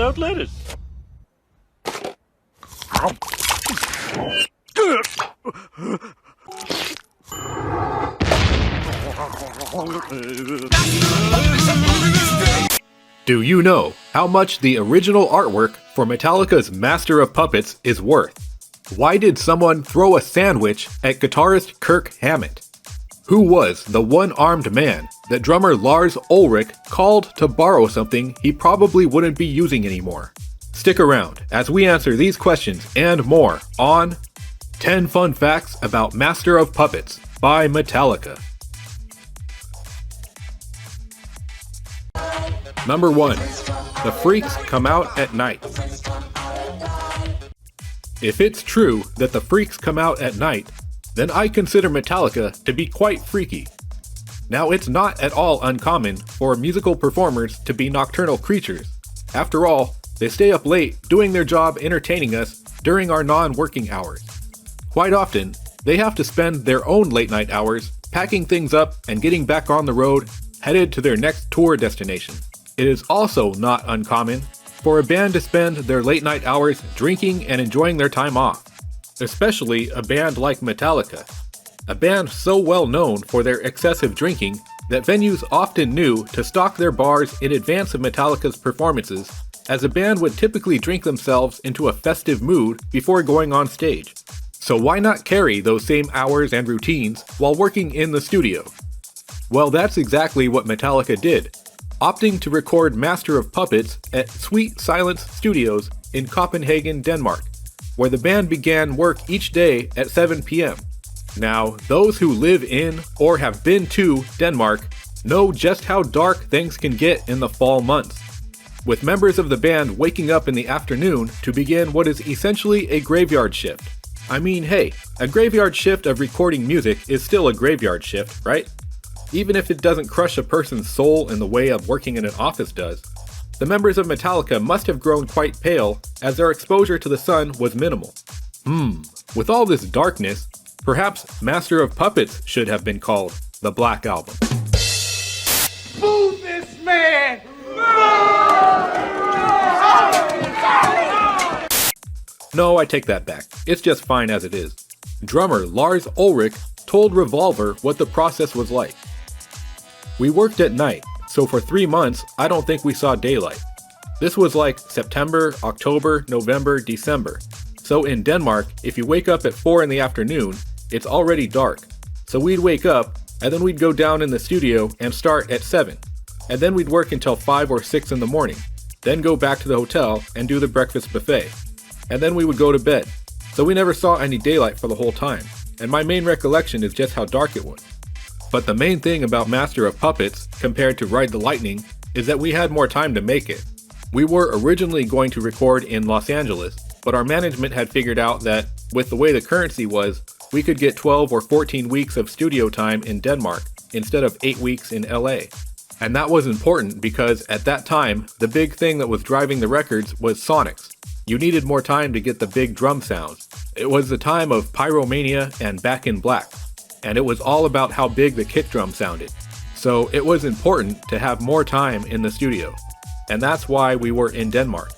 without lettuce. Do you know how much the original artwork for Metallica's Master of Puppets is worth? Why did someone throw a sandwich at guitarist Kirk Hammett? Who was the one-armed man that drummer Lars Ulrich called to borrow something he probably wouldn't be using anymore? Stick around as we answer these questions and more on 10 Fun Facts About Master of Puppets by Metallica. Number 1. The freaks come out at night. If it's true that the freaks come out at night, then I consider Metallica to be quite freaky. Now, it's not at all uncommon for musical performers to be nocturnal creatures. After all, they stay up late doing their job entertaining us during our non-working hours. Quite often, they have to spend their own late-night hours packing things up and getting back on the road, headed to their next tour destination. It is also not uncommon for a band to spend their late-night hours drinking and enjoying their time off. Especially a band like Metallica, a band so well known for their excessive drinking that venues often knew to stock their bars in advance of Metallica's performances, as a band would typically drink themselves into a festive mood before going on stage. So why not carry those same hours and routines while working in the studio? Well, that's exactly what Metallica did, opting to record Master of Puppets at Sweet Silence Studios in Copenhagen, Denmark, where the band began work each day at 7 p.m. Now, those who live in or have been to Denmark know just how dark things can get in the fall months, with members of the band waking up in the afternoon to begin what is essentially a graveyard shift. I mean, hey, a graveyard shift of recording music is still a graveyard shift, right? Even if it doesn't crush a person's soul in the way of working in an office does. The members of Metallica must have grown quite pale, as their exposure to the sun was minimal. With all this darkness, perhaps Master of Puppets should have been called the Black Album. Boo this man! No, I take that back. It's just fine as it is. Drummer Lars Ulrich told Revolver what the process was like. We worked at night, so for 3 months, I don't think we saw daylight. This was like September, October, November, December. So in Denmark, if you wake up at 4 in the afternoon, it's already dark. So we'd wake up, and then we'd go down in the studio and start at 7. And then we'd work until 5 or 6 in the morning, then go back to the hotel and do the breakfast buffet. And then we would go to bed. So we never saw any daylight for the whole time, and my main recollection is just how dark it was. But the main thing about Master of Puppets, compared to Ride the Lightning, is that we had more time to make it. We were originally going to record in Los Angeles, but our management had figured out that, with the way the currency was, we could get 12 or 14 weeks of studio time in Denmark, instead of 8 weeks in LA. And that was important because, at that time, the big thing that was driving the records was sonics. You needed more time to get the big drum sounds. It was the time of Pyromania and Back in Black, and it was all about how big the kick drum sounded. So it was important to have more time in the studio, and that's why we were in Denmark.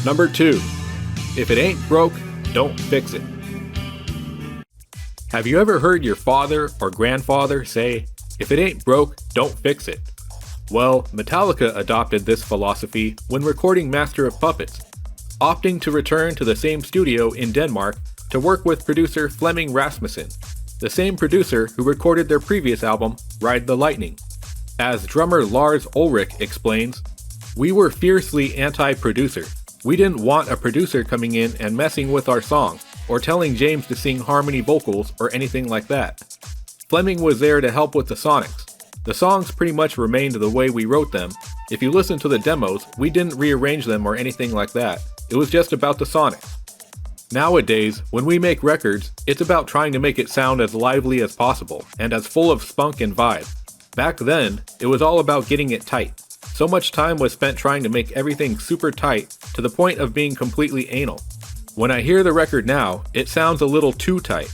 Number 2. If it ain't broke, don't fix it. Have you ever heard your father or grandfather say, "If it ain't broke, don't fix it"? Well, Metallica adopted this philosophy when recording Master of Puppets, opting to return to the same studio in Denmark to work with producer Flemming Rasmussen, the same producer who recorded their previous album, Ride the Lightning. As drummer Lars Ulrich explains, "We were fiercely anti-producer. We didn't want a producer coming in and messing with our song, or telling James to sing harmony vocals or anything like that. Flemming was there to help with the sonics. The songs pretty much remained the way we wrote them. If you listen to the demos, we didn't rearrange them or anything like that. It was just about the sonics. Nowadays, when we make records, it's about trying to make it sound as lively as possible, and as full of spunk and vibe. Back then, it was all about getting it tight. So much time was spent trying to make everything super tight, to the point of being completely anal. When I hear the record now, it sounds a little too tight.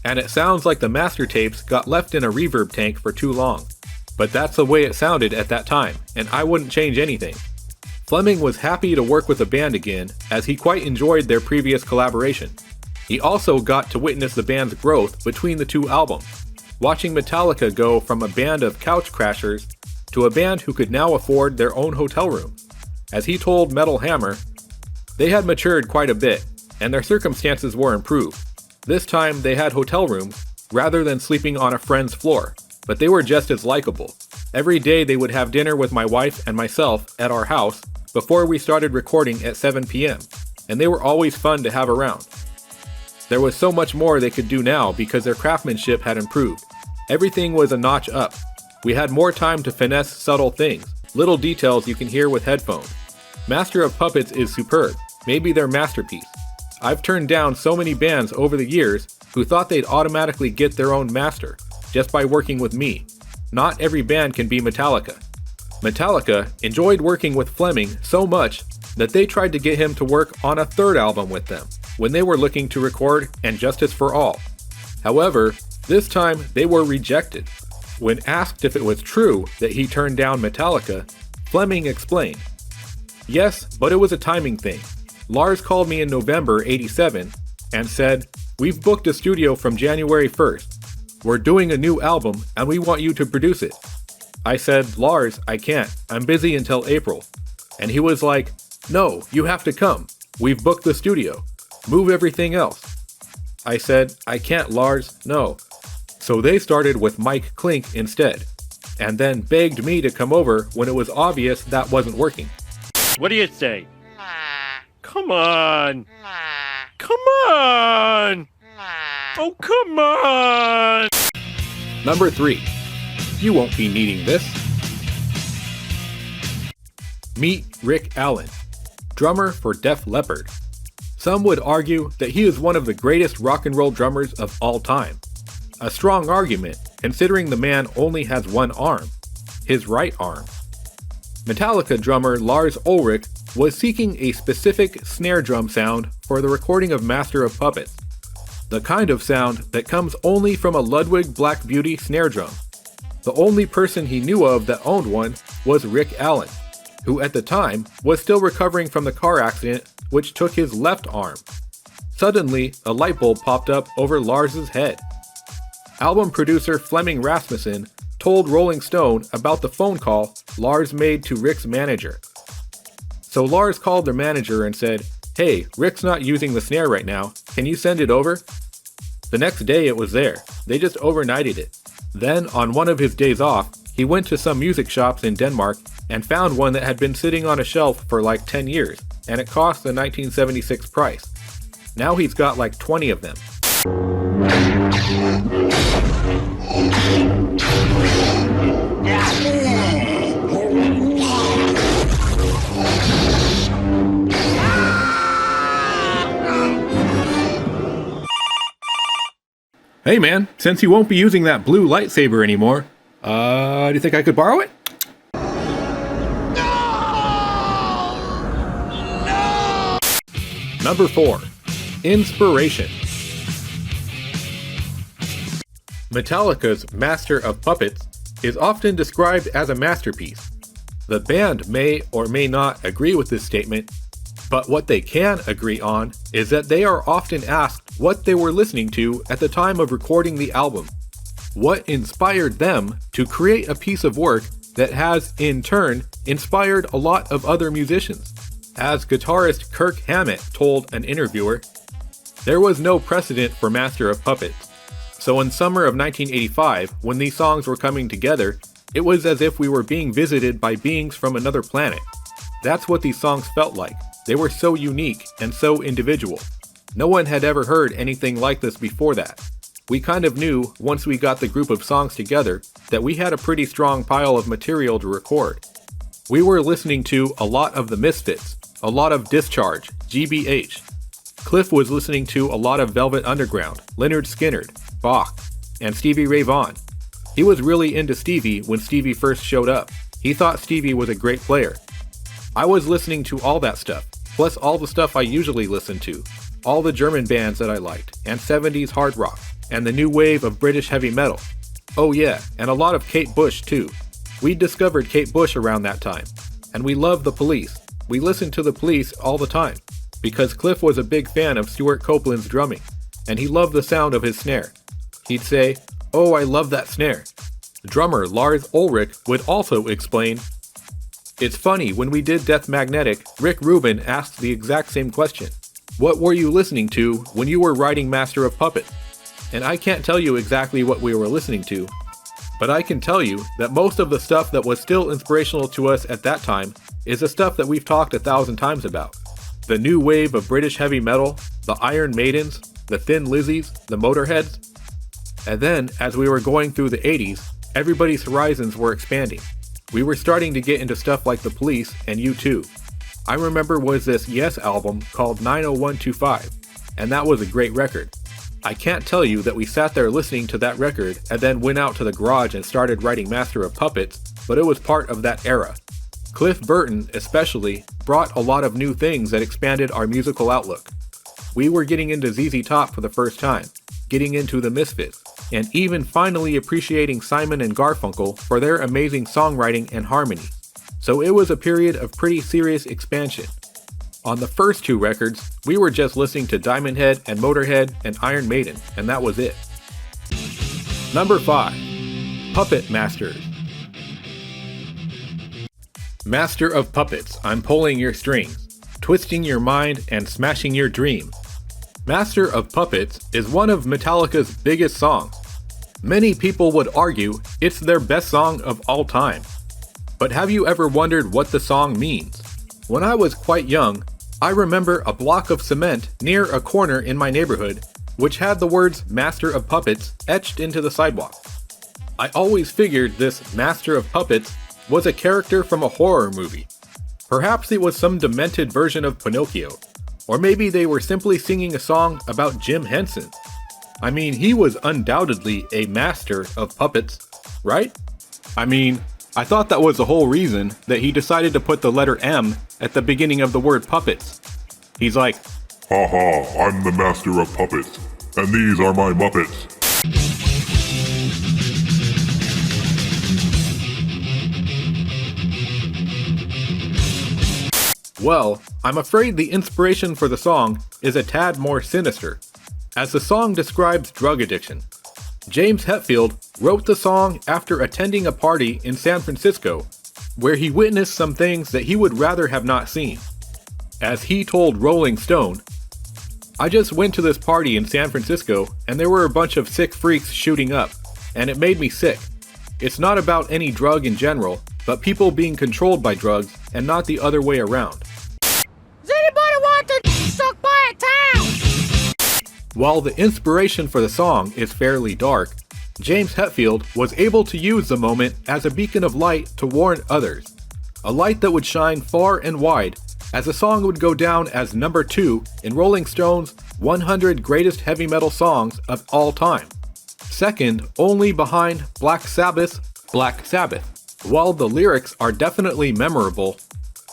and it sounds like the master tapes got left in a reverb tank for too long. But that's the way it sounded at that time, and I wouldn't change anything. Fleming was happy to work with the band again, as he quite enjoyed their previous collaboration. He also got to witness the band's growth between the two albums, watching Metallica go from a band of couch crashers to a band who could now afford their own hotel room. As he told Metal Hammer, they had matured quite a bit, and their circumstances were improved. This time they had hotel rooms, rather than sleeping on a friend's floor, but they were just as likable. Every day they would have dinner with my wife and myself at our house before we started recording at 7 p.m., and they were always fun to have around. There was so much more they could do now because their craftsmanship had improved. Everything was a notch up. We had more time to finesse subtle things, little details you can hear with headphones. Master of Puppets is superb, maybe their masterpiece. I've turned down so many bands over the years who thought they'd automatically get their own master just by working with me. Not every band can be Metallica. Metallica enjoyed working with Fleming so much that they tried to get him to work on a third album with them when they were looking to record And Justice for All. However, this time they were rejected. When asked if it was true that he turned down Metallica, Fleming explained, "Yes, but it was a timing thing. Lars called me in November '87 and said, 'We've booked a studio from January 1st. We're doing a new album and we want you to produce it.' I said, 'Lars, I can't. I'm busy until April.' And he was like, 'No, you have to come. We've booked the studio. Move everything else.' I said, 'I can't, Lars, no.' So they started with Mike Klink instead, and then begged me to come over when it was obvious that wasn't working." What do you say? Come on! Come on! Oh, come on! Number 3. You won't be needing this. Meet Rick Allen, drummer for Def Leppard. Some would argue that he is one of the greatest rock and roll drummers of all time. A strong argument, considering the man only has one arm, his right arm. Metallica drummer Lars Ulrich was seeking a specific snare drum sound for the recording of Master of Puppets, the kind of sound that comes only from a Ludwig Black Beauty snare drum. The only person he knew of that owned one was Rick Allen, who at the time was still recovering from the car accident which took his left arm. Suddenly, a light bulb popped up over Lars's head. Album producer Flemming Rasmussen told Rolling Stone about the phone call Lars made to Rick's manager. So Lars called their manager and said, "Hey, Rick's not using the snare right now. Can you send it over?" The next day it was there. They just overnighted it. Then, on one of his days off, he went to some music shops in Denmark and found one that had been sitting on a shelf for like 10 years, and it cost the 1976 price. Now he's got like 20 of them. Hey man, since you won't be using that blue lightsaber anymore, do you think I could borrow it? No! Number 4. Inspiration. Metallica's Master of Puppets is often described as a masterpiece. The band may or may not agree with this statement, but what they can agree on is that they are often asked what they were listening to at the time of recording the album. What inspired them to create a piece of work that has, in turn, inspired a lot of other musicians. As guitarist Kirk Hammett told an interviewer, "There was no precedent for Master of Puppets. So in summer of 1985, when these songs were coming together, it was as if we were being visited by beings from another planet. That's what these songs felt like. They were so unique and so individual. No one had ever heard anything like this before that. We kind of knew, once we got the group of songs together, that we had a pretty strong pile of material to record. We were listening to a lot of the Misfits, a lot of Discharge, GBH. Cliff was listening to a lot of Velvet Underground, Lynyrd Skynyrd, Bach, and Stevie Ray Vaughan. He was really into Stevie when Stevie first showed up. He thought Stevie was a great player. I was listening to all that stuff, plus all the stuff I usually listen to, all the German bands that I liked, and 70s hard rock, and the new wave of British heavy metal. Oh yeah, and a lot of Kate Bush too. We discovered Kate Bush around that time, and we loved the Police. We listened to the Police all the time, because Cliff was a big fan of Stuart Copeland's drumming, and he loved the sound of his snare. He'd say, "Oh, I love that snare." Drummer Lars Ulrich would also explain, "It's funny, when we did Death Magnetic, Rick Rubin asked the exact same question. What were you listening to when you were writing Master of Puppets?" And I can't tell you exactly what we were listening to, but I can tell you that most of the stuff that was still inspirational to us at that time is the stuff that we've talked 1,000 times about. The new wave of British heavy metal, the Iron Maidens, the Thin Lizzies, the Motorheads. And then, as we were going through the 80s, everybody's horizons were expanding. We were starting to get into stuff like the Police and U2. I remember was this Yes album called 90125, and that was a great record. I can't tell you that we sat there listening to that record and then went out to the garage and started writing Master of Puppets, but it was part of that era. Cliff Burton, especially, brought a lot of new things that expanded our musical outlook. We were getting into ZZ Top for the first time, getting into the Misfits, and even finally appreciating Simon and Garfunkel for their amazing songwriting and harmony. So it was a period of pretty serious expansion. On the first two records, we were just listening to Diamond Head and Motorhead and Iron Maiden, and that was it. Number 5. Puppet Masters. Master of Puppets, I'm pulling your strings, twisting your mind and smashing your dreams. Master of Puppets is one of Metallica's biggest songs. Many people would argue it's their best song of all time. But have you ever wondered what the song means? When I was quite young, I remember a block of cement near a corner in my neighborhood which had the words Master of Puppets etched into the sidewalk. I always figured this Master of Puppets was a character from a horror movie. Perhaps it was some demented version of Pinocchio, or maybe they were simply singing a song about Jim Henson. I mean, he was undoubtedly a master of puppets, right? I mean, I thought that was the whole reason that he decided to put the letter M at the beginning of the word puppets. He's like, "Haha, I'm the master of puppets, and these are my Muppets." Well, I'm afraid the inspiration for the song is a tad more sinister, as the song describes drug addiction. James Hetfield wrote the song after attending a party in San Francisco, where he witnessed some things that he would rather have not seen. As he told Rolling Stone, "I just went to this party in San Francisco and there were a bunch of sick freaks shooting up, and it made me sick. It's not about any drug in general, but people being controlled by drugs and not the other way around." Does anybody want to suck by a towel? While the inspiration for the song is fairly dark, James Hetfield was able to use the moment as a beacon of light to warn others. A light that would shine far and wide, as the song would go down as number 2 in Rolling Stone's 100 Greatest Heavy Metal Songs of All Time. Second only behind Black Sabbath's Black Sabbath. While the lyrics are definitely memorable,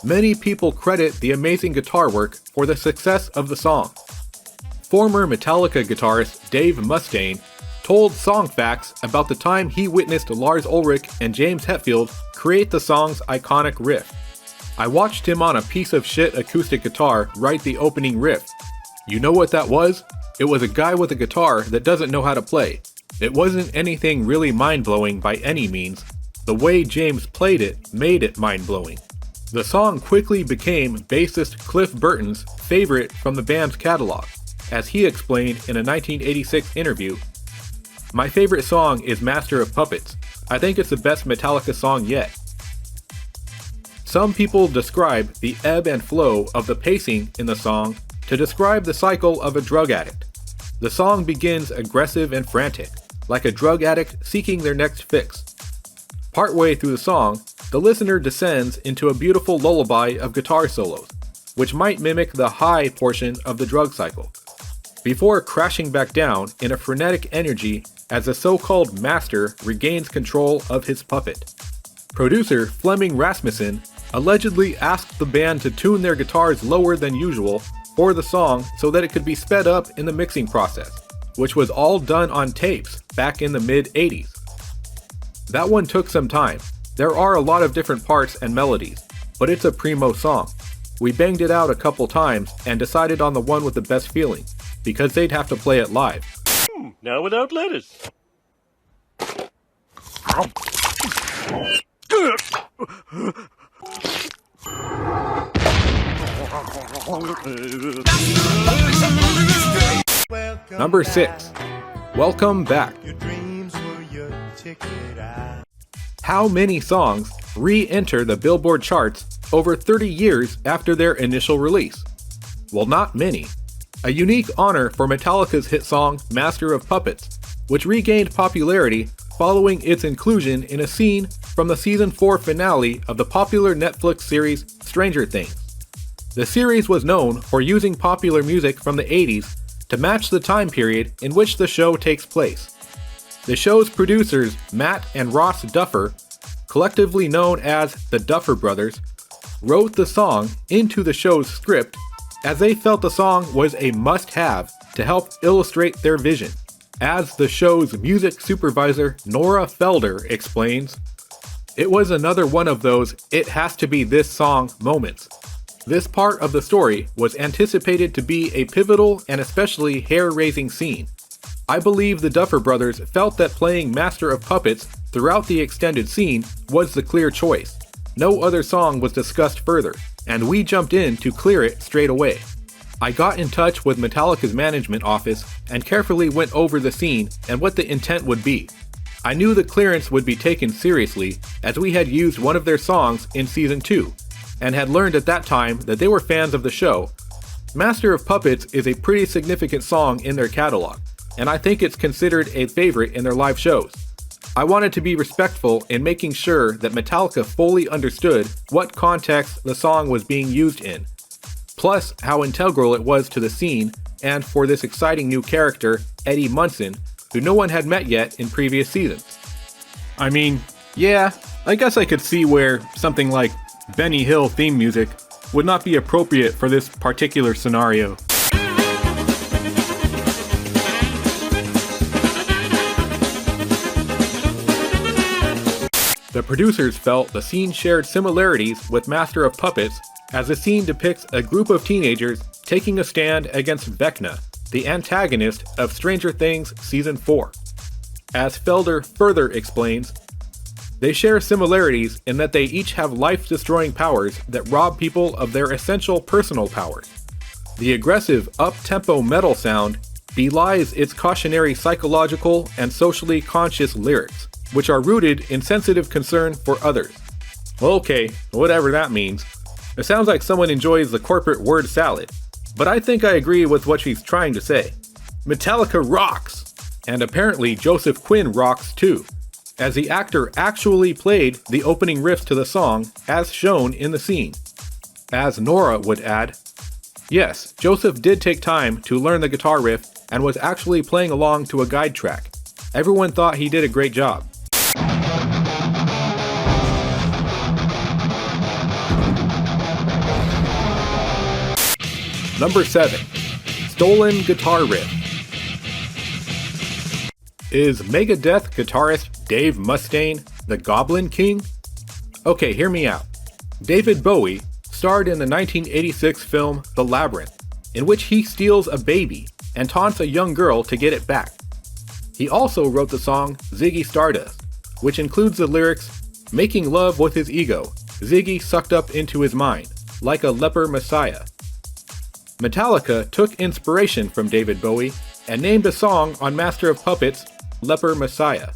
many people credit the amazing guitar work for the success of the song. Former Metallica guitarist Dave Mustaine told Songfacts about the time he witnessed Lars Ulrich and James Hetfield create the song's iconic riff. "I watched him on a piece of shit acoustic guitar write the opening riff. You know what that was? It was a guy with a guitar that doesn't know how to play. It wasn't anything really mind-blowing by any means. The way James played it made it mind-blowing." The song quickly became bassist Cliff Burton's favorite from the band's catalog, as he explained in a 1986 interview, "My favorite song is Master of Puppets. I think it's the best Metallica song yet." Some people describe the ebb and flow of the pacing in the song to describe the cycle of a drug addict. The song begins aggressive and frantic, like a drug addict seeking their next fix. Partway through the song, the listener descends into a beautiful lullaby of guitar solos, which might mimic the high portion of the drug cycle, before crashing back down in a frenetic energy as the so-called master regains control of his puppet. Producer Flemming Rasmussen allegedly asked the band to tune their guitars lower than usual for the song so that it could be sped up in the mixing process, which was all done on tapes back in the mid-80s. That one took some time. There are a lot of different parts and melodies, but it's a primo song. We banged it out a couple times and decided on the one with the best feeling, because they'd have to play it live. Now without lettuce. Number 6. Welcome Back. How many songs re-enter the Billboard charts over 30 years after their initial release? Well, not many. A unique honor for Metallica's hit song Master of Puppets, which regained popularity following its inclusion in a scene from the season 4 finale of the popular Netflix series Stranger Things. The series was known for using popular music from the 80s to match the time period in which the show takes place. The show's producers, Matt and Ross Duffer, collectively known as the Duffer Brothers, wrote the song into the show's script as they felt the song was a must-have to help illustrate their vision. As the show's music supervisor, Nora Felder, explains, "It was another one of those 'it has to be this song' moments. This part of the story was anticipated to be a pivotal and especially hair-raising scene. I believe the Duffer Brothers felt that playing Master of Puppets throughout the extended scene was the clear choice. No other song was discussed further, and we jumped in to clear it straight away. I got in touch with Metallica's management office and carefully went over the scene and what the intent would be. I knew the clearance would be taken seriously as we had used one of their songs in season 2, and had learned at that time that they were fans of the show. Master of Puppets is a pretty significant song in their catalog, and I think it's considered a favorite in their live shows. I wanted to be respectful in making sure that Metallica fully understood what context the song was being used in, plus how integral it was to the scene and for this exciting new character, Eddie Munson, who no one had met yet in previous seasons." I mean, yeah, I guess I could see where something like Benny Hill theme music would not be appropriate for this particular scenario. The producers felt the scene shared similarities with Master of Puppets, as the scene depicts a group of teenagers taking a stand against Vecna, the antagonist of Stranger Things Season 4. As Felder further explains, they share similarities in that they each have life-destroying powers that rob people of their essential personal powers. The aggressive, up-tempo metal sound belies its cautionary psychological and socially conscious lyrics, which are rooted in sensitive concern for others. Okay, whatever that means. It sounds like someone enjoys the corporate word salad, but I think I agree with what she's trying to say. Metallica rocks! And apparently Joseph Quinn rocks too, as the actor actually played the opening riffs to the song as shown in the scene. As Nora would add, yes, Joseph did take time to learn the guitar riff and was actually playing along to a guide track. Everyone thought he did a great job. Number 7. Stolen Guitar Riff. Is Megadeth guitarist Dave Mustaine the Goblin King? Okay, hear me out. David Bowie starred in the 1986 film The Labyrinth, in which he steals a baby and taunts a young girl to get it back. He also wrote the song Ziggy Stardust, which includes the lyrics, "Making love with his ego, Ziggy sucked up into his mind, like a leper messiah." Metallica took inspiration from David Bowie and named a song on Master of Puppets, Leper Messiah.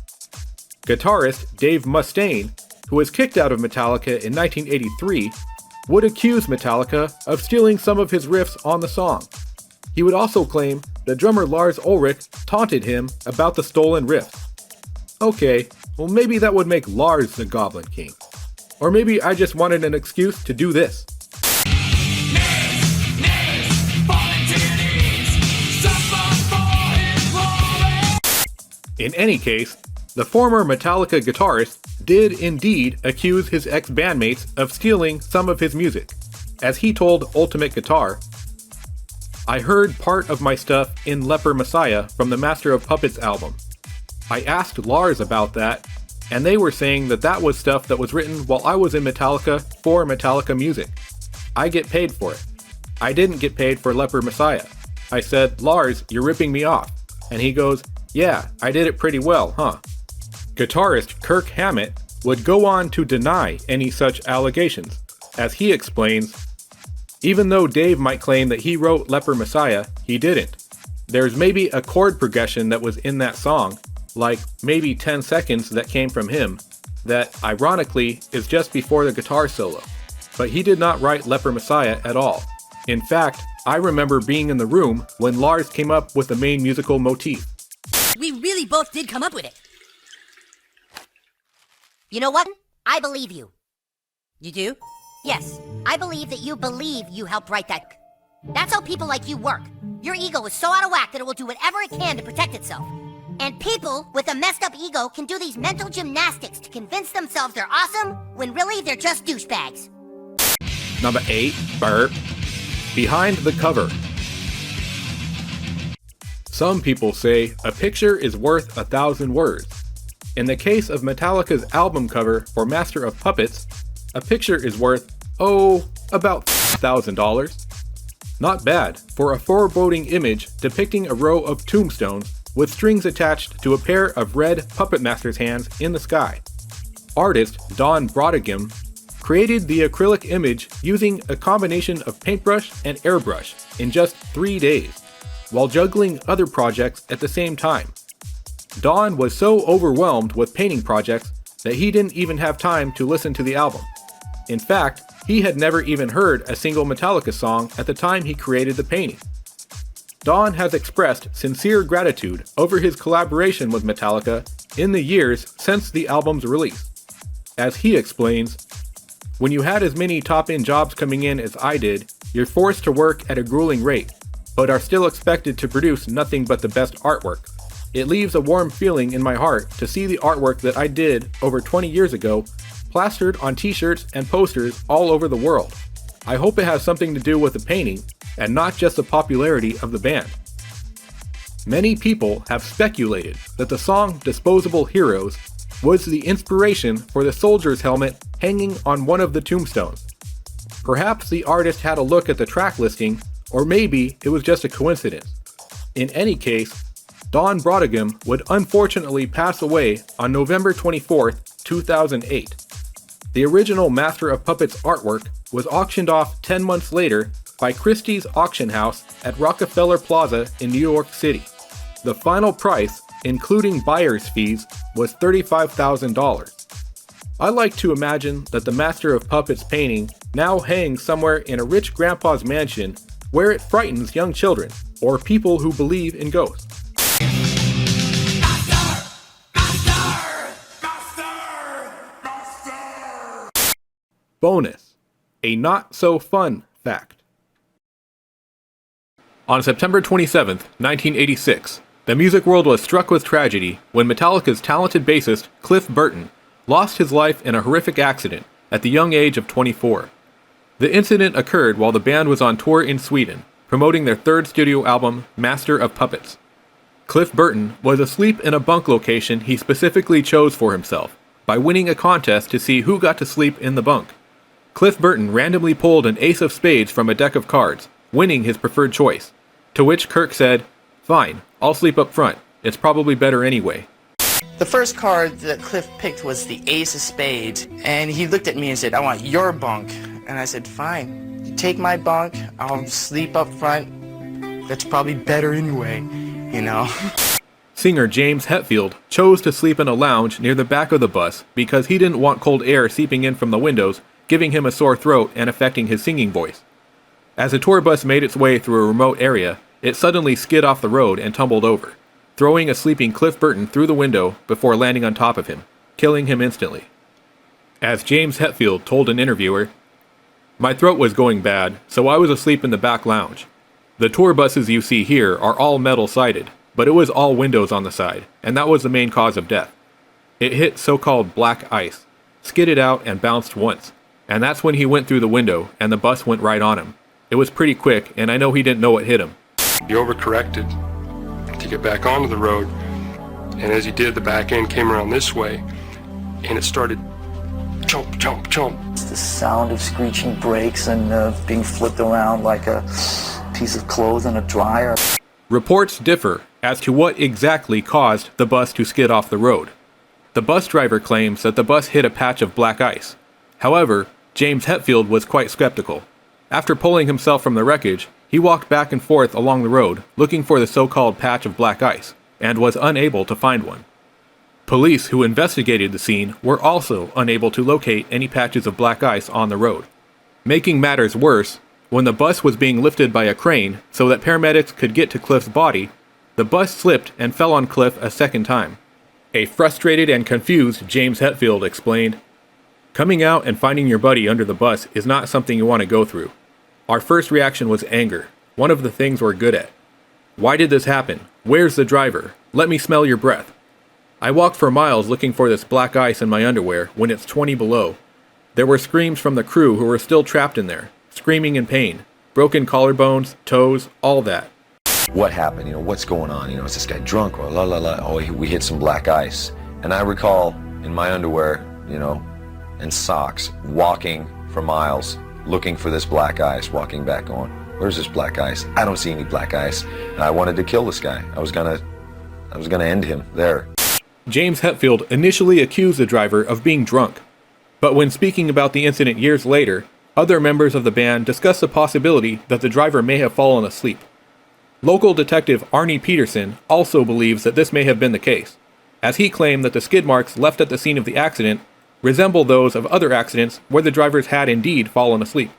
Guitarist Dave Mustaine, who was kicked out of Metallica in 1983, would accuse Metallica of stealing some of his riffs on the song. He would also claim that drummer Lars Ulrich taunted him about the stolen riffs. Okay, well maybe that would make Lars the Goblin King. Or maybe I just wanted an excuse to do this. In any case, the former Metallica guitarist did indeed accuse his ex-bandmates of stealing some of his music, as he told Ultimate Guitar, I heard part of my stuff in Leper Messiah from the Master of Puppets album. I asked Lars about that, and they were saying that that was stuff that was written while I was in Metallica for Metallica music. I get paid for it. I didn't get paid for Leper Messiah. I said, Lars, you're ripping me off. And he goes, yeah, I did it pretty well, huh? Guitarist Kirk Hammett would go on to deny any such allegations. As he explains, even though Dave might claim that he wrote Leper Messiah, he didn't. There's maybe a chord progression that was in that song, like maybe 10 seconds that came from him, that ironically is just before the guitar solo. But he did not write Leper Messiah at all. In fact, I remember being in the room when Lars came up with the main musical motif. We really both did come up with it. You know what? I believe you. You do? Yes, I believe that you believe you helped write that. That's how people like you work. Your ego is so out of whack that it will do whatever it can to protect itself. And people with a messed up ego can do these mental gymnastics to convince themselves they're awesome when really they're just douchebags. Number 8, Burp. Behind the cover. Some people say a picture is worth 1,000 words. In the case of Metallica's album cover for Master of Puppets, a picture is worth, about $1,000. Not bad for a foreboding image depicting a row of tombstones with strings attached to a pair of red puppet master's hands in the sky. Artist Don Brodeghem created the acrylic image using a combination of paintbrush and airbrush in just 3 days, while juggling other projects at the same time. Don was so overwhelmed with painting projects that he didn't even have time to listen to the album. In fact, he had never even heard a single Metallica song at the time he created the painting. Don has expressed sincere gratitude over his collaboration with Metallica in the years since the album's release. As he explains, when you had as many top-end jobs coming in as I did, you're forced to work at a grueling rate, but are still expected to produce nothing but the best artwork. It leaves a warm feeling in my heart to see the artwork that I did over 20 years ago plastered on t-shirts and posters all over the world. I hope it has something to do with the painting and not just the popularity of the band. Many people have speculated that the song Disposable Heroes was the inspiration for the soldier's helmet hanging on one of the tombstones. Perhaps the artist had a look at the track listing, or maybe it was just a coincidence. In any case, Don Brodeghem would unfortunately pass away on November 24th, 2008. The original Master of Puppets artwork was auctioned off 10 months later by Christie's auction house at Rockefeller Plaza in New York City. The final price, including buyer's fees, was $35,000. I like to imagine that the Master of Puppets painting now hangs somewhere in a rich grandpa's mansion where it frightens young children or people who believe in ghosts. Bonus: a not-so-fun fact. On September 27, 1986, the music world was struck with tragedy when Metallica's talented bassist Cliff Burton lost his life in a horrific accident at the young age of 24. The incident occurred while the band was on tour in Sweden, promoting their third studio album, Master of Puppets. Cliff Burton was asleep in a bunk location he specifically chose for himself by winning a contest to see who got to sleep in the bunk. Cliff Burton randomly pulled an ace of spades from a deck of cards, winning his preferred choice, to which Kirk said, "Fine, I'll sleep up front. It's probably better anyway." The first card that Cliff picked was the ace of spades, and he looked at me and said, "I want your bunk." And I said, "Fine, you take my bunk, I'll sleep up front. That's probably better anyway, you know." Singer James Hetfield chose to sleep in a lounge near the back of the bus because he didn't want cold air seeping in from the windows, giving him a sore throat and affecting his singing voice. As the tour bus made its way through a remote area, it suddenly skid off the road and tumbled over, throwing a sleeping Cliff Burton through the window before landing on top of him, killing him instantly. As James Hetfield told an interviewer, "My throat was going bad, so I was asleep in the back lounge. The tour buses you see here are all metal-sided, but it was all windows on the side, and that was the main cause of death. It hit so-called black ice, skidded out and bounced once, and that's when he went through the window and the bus went right on him. It was pretty quick, and I know he didn't know what hit him. He overcorrected to get back onto the road, and as he did, the back end came around this way, and it started chomp, chomp, chomp. It's the sound of screeching brakes and being flipped around like a piece of clothes in a dryer. Reports differ as to what exactly caused the bus to skid off the road. The bus driver claims that the bus hit a patch of black ice. However, James Hetfield was quite skeptical. After pulling himself from the wreckage, he walked back and forth along the road looking for the so-called patch of black ice, and was unable to find one. Police who investigated the scene were also unable to locate any patches of black ice on the road. Making matters worse, when the bus was being lifted by a crane so that paramedics could get to Cliff's body, the bus slipped and fell on Cliff a second time. A frustrated and confused James Hetfield explained, "Coming out and finding your buddy under the bus is not something you want to go through. Our first reaction was anger, one of the things we're good at. Why did this happen? Where's the driver? Let me smell your breath. I walked for miles looking for this black ice in my underwear when it's 20 below. There were screams from the crew who were still trapped in there, screaming in pain, broken collarbones, toes, all that." What happened? You know, what's going on? You know, is this guy drunk or la la la? Oh, we hit some black ice. And I recall in my underwear, you know, and socks, walking for miles, looking for this black ice, walking back on. Where's this black ice? I don't see any black ice. And I wanted to kill this guy. I was gonna end him there. James Hetfield initially accused the driver of being drunk, but when speaking about the incident years later, other members of the band discussed the possibility that the driver may have fallen asleep. Local detective Arnie Peterson also believes that this may have been the case, as he claimed that the skid marks left at the scene of the accident resemble those of other accidents where the drivers had indeed fallen asleep.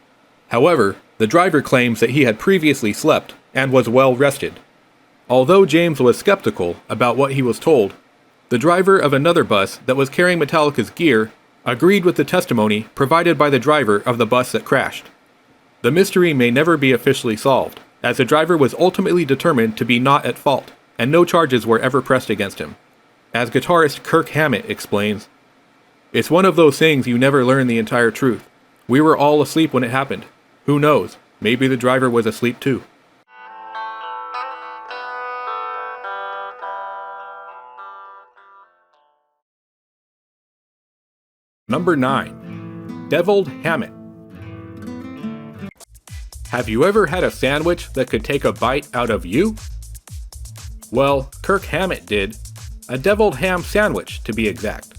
However, the driver claims that he had previously slept and was well rested. Although James was skeptical about what he was told, the driver of another bus that was carrying Metallica's gear agreed with the testimony provided by the driver of the bus that crashed. The mystery may never be officially solved, as the driver was ultimately determined to be not at fault, and no charges were ever pressed against him. As guitarist Kirk Hammett explains, "It's one of those things you never learn the entire truth. We were all asleep when it happened. Who knows? Maybe the driver was asleep too." Number 9. Deviled Hammett. Have you ever had a sandwich that could take a bite out of you? Well, Kirk Hammett did. A deviled ham sandwich, to be exact.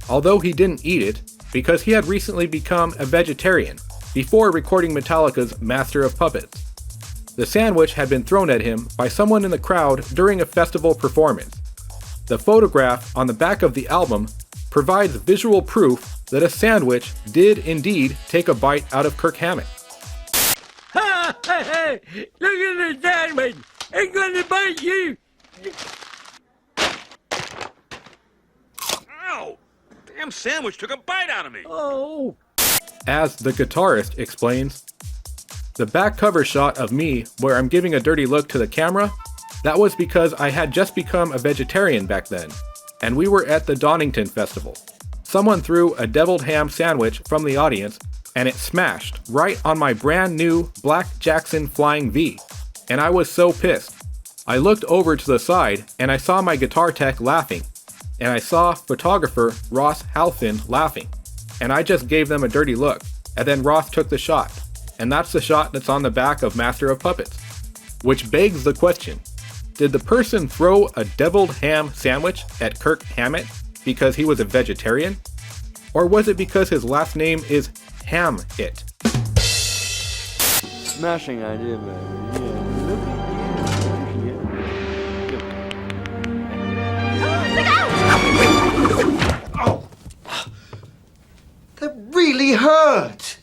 Although he didn't eat it, because he had recently become a vegetarian before recording Metallica's Master of Puppets. The sandwich had been thrown at him by someone in the crowd during a festival performance. The photograph on the back of the album provides visual proof that a sandwich did indeed take a bite out of Kirk Hammett. Ha! Hey! Look at the sandwich! It's gonna bite you! Ow! Damn sandwich took a bite out of me! Oh! As the guitarist explains, the back cover shot of me where I'm giving a dirty look to the camera, that was because I had just become a vegetarian back then, and we were at the Donington Festival. Someone threw a deviled ham sandwich from the audience, and it smashed right on my brand new Black Jackson Flying V, and I was so pissed. I looked over to the side, and I saw my guitar tech laughing, and I saw photographer Ross Halfin laughing, and I just gave them a dirty look, and then Ross took the shot, and that's the shot that's on the back of Master of Puppets. Which begs the question, did the person throw a deviled ham sandwich at Kirk Hammett because he was a vegetarian? Or was it because his last name is Hammett? Smashing idea, man. Oh! That really hurt!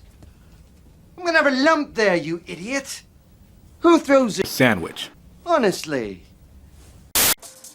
I'm gonna have a lump there, you idiot! Who throws a sandwich? Honestly.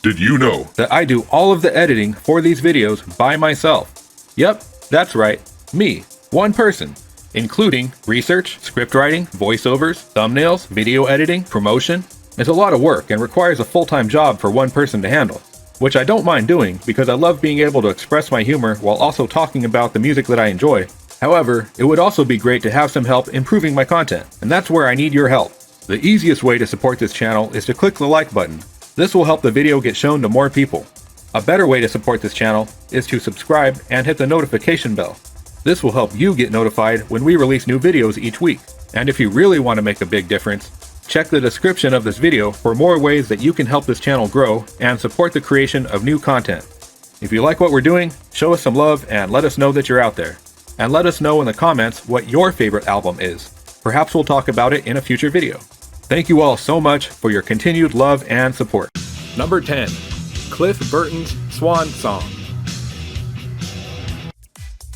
Did you know that I do all of the editing for these videos by myself? Yep, that's right, me, one person, including research, script writing, voiceovers, thumbnails, video editing, promotion. It's a lot of work and requires a full-time job for one person to handle, which I don't mind doing because I love being able to express my humor while also talking about the music that I enjoy. However, it would also be great to have some help improving my content, and that's where I need your help. The easiest way to support this channel is to click the like button. This will help the video get shown to more people. A better way to support this channel is to subscribe and hit the notification bell. This will help you get notified when we release new videos each week. And if you really want to make a big difference, check the description of this video for more ways that you can help this channel grow and support the creation of new content. If you like what we're doing, show us some love and let us know that you're out there. And let us know in the comments what your favorite album is. Perhaps we'll talk about it in a future video. Thank you all so much for your continued love and support. Number 10. Cliff Burton's Swan Song.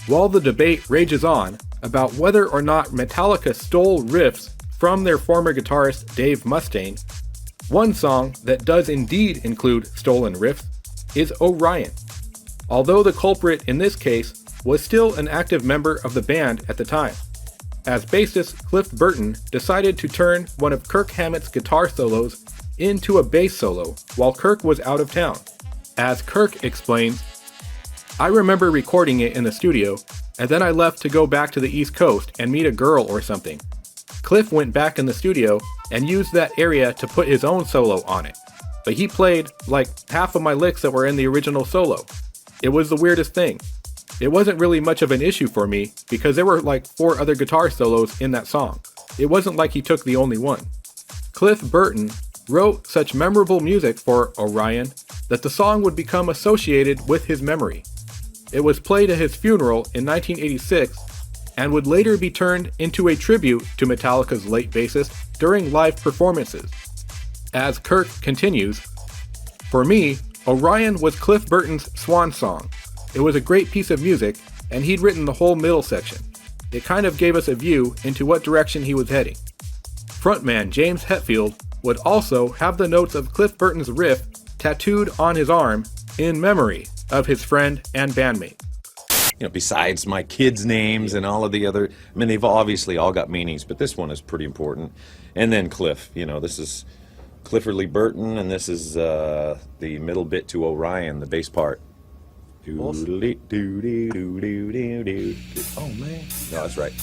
While the debate rages on about whether or not Metallica stole riffs from their former guitarist Dave Mustaine, one song that does indeed include stolen riffs is Orion. Although the culprit in this case was still an active member of the band at the time, as bassist Cliff Burton decided to turn one of Kirk Hammett's guitar solos into a bass solo while Kirk was out of town. As Kirk explains, "I remember recording it in the studio, and then I left to go back to the East Coast and meet a girl or something. Cliff went back in the studio and used that area to put his own solo on it, but he played like half of my licks that were in the original solo. It was the weirdest thing. It wasn't really much of an issue for me because there were like 4 other guitar solos in that song. It wasn't like he took the only one." Cliff Burton wrote such memorable music for Orion that the song would become associated with his memory. It was played at his funeral in 1986 and would later be turned into a tribute to Metallica's late bassist during live performances. As Kirk continues, "For me, Orion was Cliff Burton's swan song. It was a great piece of music, and he'd written the whole middle section. It kind of gave us a view into what direction he was heading." Frontman James Hetfield would also have the notes of Cliff Burton's riff tattooed on his arm in memory of his friend and bandmate. You know, besides my kids' names and all of the other, I mean, they've obviously all got meanings, but this one is pretty important. And then Cliff, you know, this is Clifford Lee Burton, and this is the middle bit to Orion, the bass part. Oh man. No, that's right.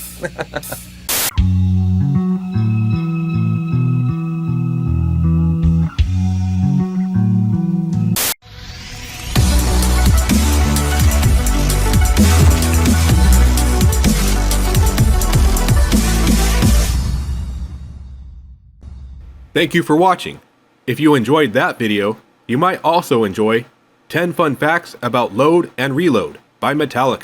Thank you for watching. If you enjoyed that video, you might also enjoy 10 Fun Facts About Load and Reload by Metallica.